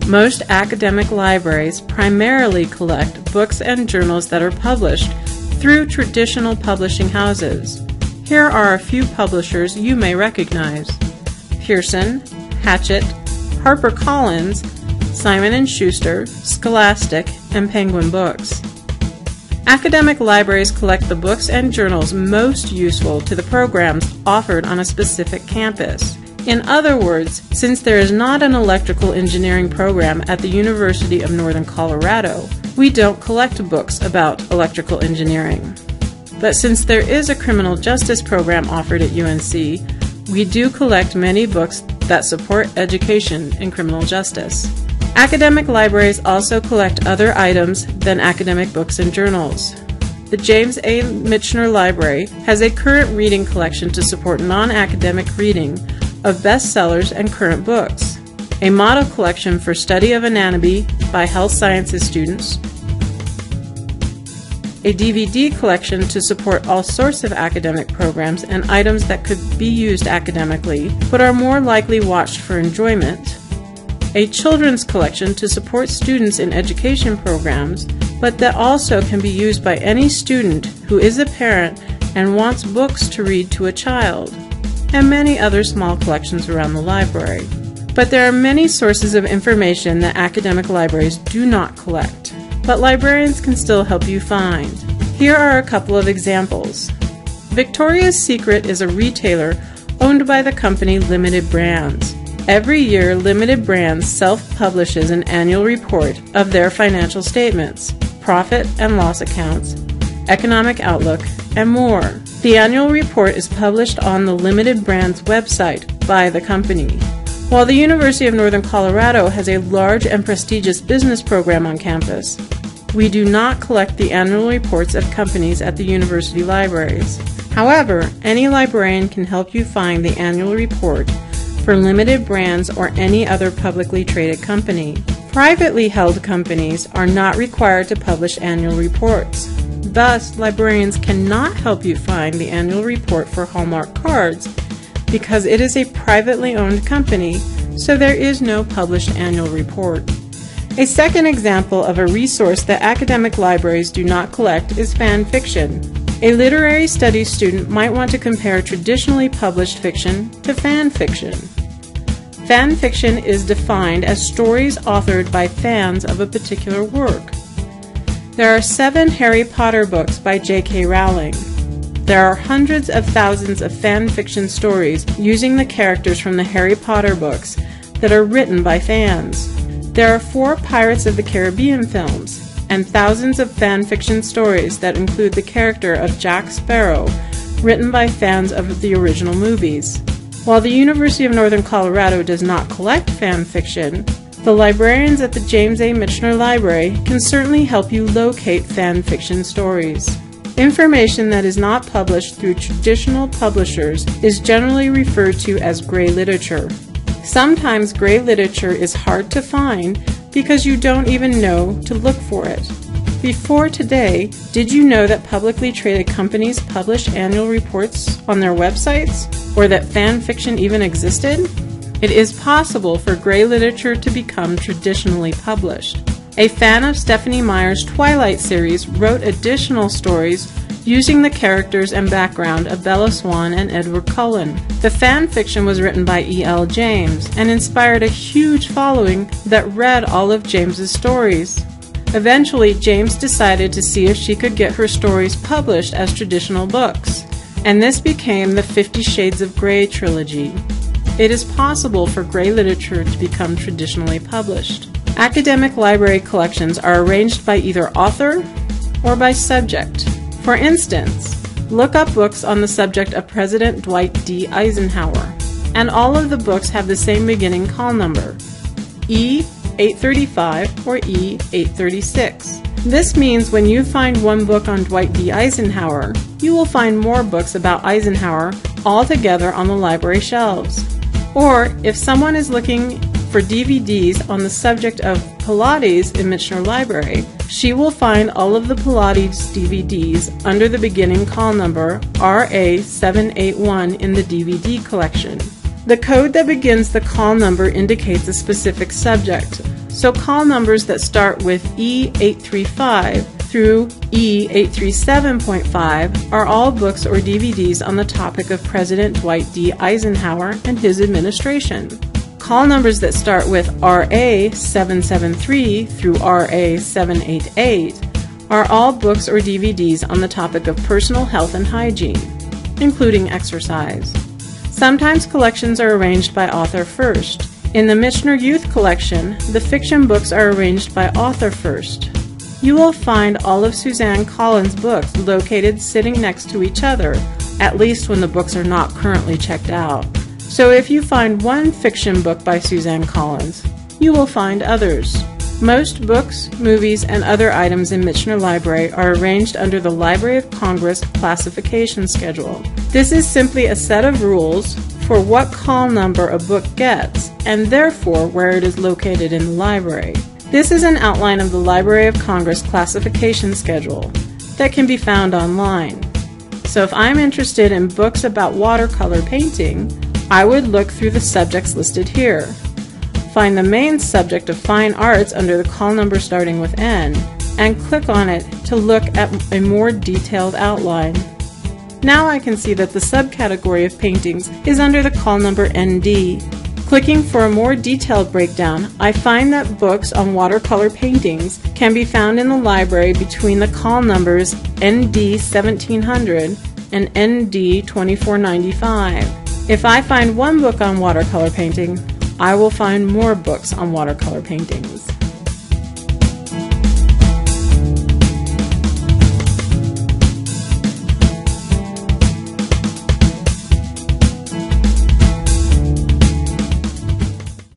Most academic libraries primarily collect books and journals that are published through traditional publishing houses. Here are a few publishers you may recognize: Pearson, Hachette, HarperCollins, Simon & Schuster, Scholastic, and Penguin Books. Academic libraries collect the books and journals most useful to the programs offered on a specific campus. In other words, since there is not an electrical engineering program at the University of Northern Colorado, we don't collect books about electrical engineering. But since there is a criminal justice program offered at UNC, we do collect many books that support education in criminal justice. Academic libraries also collect other items than academic books and journals. The James A. Michener Library has a current reading collection to support non-academic reading of bestsellers and current books, a model collection for study of anatomy by health sciences students, a DVD collection to support all sorts of academic programs and items that could be used academically but are more likely watched for enjoyment, a children's collection to support students in education programs but that also can be used by any student who is a parent and wants books to read to a child, and many other small collections around the library. But there are many sources of information that academic libraries do not collect, but librarians can still help you find. Here are a couple of examples. Victoria's Secret is a retailer owned by the company Limited Brands. Every year, Limited Brands self-publishes an annual report of their financial statements, profit and loss accounts, economic outlook, and more. The annual report is published on the Limited Brands website by the company. While the University of Northern Colorado has a large and prestigious business program on campus, we do not collect the annual reports of companies at the university libraries. However, any librarian can help you find the annual report for Limited Brands or any other publicly traded company. Privately held companies are not required to publish annual reports. Thus, librarians cannot help you find the annual report for Hallmark Cards because it is a privately owned company, so there is no published annual report. A second example of a resource that academic libraries do not collect is fan fiction. A literary studies student might want to compare traditionally published fiction to fan fiction. Fan fiction is defined as stories authored by fans of a particular work. There are 7 Harry Potter books by J.K. Rowling. There are hundreds of thousands of fan fiction stories using the characters from the Harry Potter books that are written by fans. There are 4 Pirates of the Caribbean films, and thousands of fan fiction stories that include the character of Jack Sparrow, written by fans of the original movies. While the University of Northern Colorado does not collect fan fiction, the librarians at the James A. Michener Library can certainly help you locate fan fiction stories. Information that is not published through traditional publishers is generally referred to as gray literature. Sometimes gray literature is hard to find because you don't even know to look for it. Before today, did you know that publicly traded companies publish annual reports on their websites, or that fan fiction even existed? It is possible for gray literature to become traditionally published. A fan of Stephenie Meyer's Twilight series wrote additional stories using the characters and background of Bella Swan and Edward Cullen. The fan fiction was written by E.L. James and inspired a huge following that read all of James's stories. Eventually, James decided to see if she could get her stories published as traditional books, and this became the 50 Shades of Grey trilogy. It is possible for gray literature to become traditionally published. Academic library collections are arranged by either author or by subject. For instance, look up books on the subject of President Dwight D. Eisenhower, and all of the books have the same beginning call number, E835 or E836. This means when you find one book on Dwight D. Eisenhower, you will find more books about Eisenhower all together on the library shelves. Or if someone is looking for DVDs on the subject of Pilates in Michener Library, she will find all of the Pilates DVDs under the beginning call number RA781 in the DVD collection. The code that begins the call number indicates a specific subject, so call numbers that start with E835 through E837.5 are all books or DVDs on the topic of President Dwight D. Eisenhower and his administration. Call numbers that start with RA773 through RA788 are all books or DVDs on the topic of personal health and hygiene, including exercise. Sometimes collections are arranged by author first. In the Michener Youth Collection, the fiction books are arranged by author first. You will find all of Suzanne Collins' books located sitting next to each other, at least when the books are not currently checked out. So if you find one fiction book by Suzanne Collins, you will find others. Most books, movies, and other items in Michener Library are arranged under the Library of Congress classification schedule. This is simply a set of rules for what call number a book gets, and therefore where it is located in the library. This is an outline of the Library of Congress classification schedule that can be found online. So if I'm interested in books about watercolor painting, I would look through the subjects listed here. Find the main subject of fine arts under the call number starting with N, and click on it to look at a more detailed outline. Now I can see that the subcategory of paintings is under the call number ND. Clicking for a more detailed breakdown, I find that books on watercolor paintings can be found in the library between the call numbers ND 1700 and ND 2495. If I find one book on watercolor painting, I will find more books on watercolor paintings.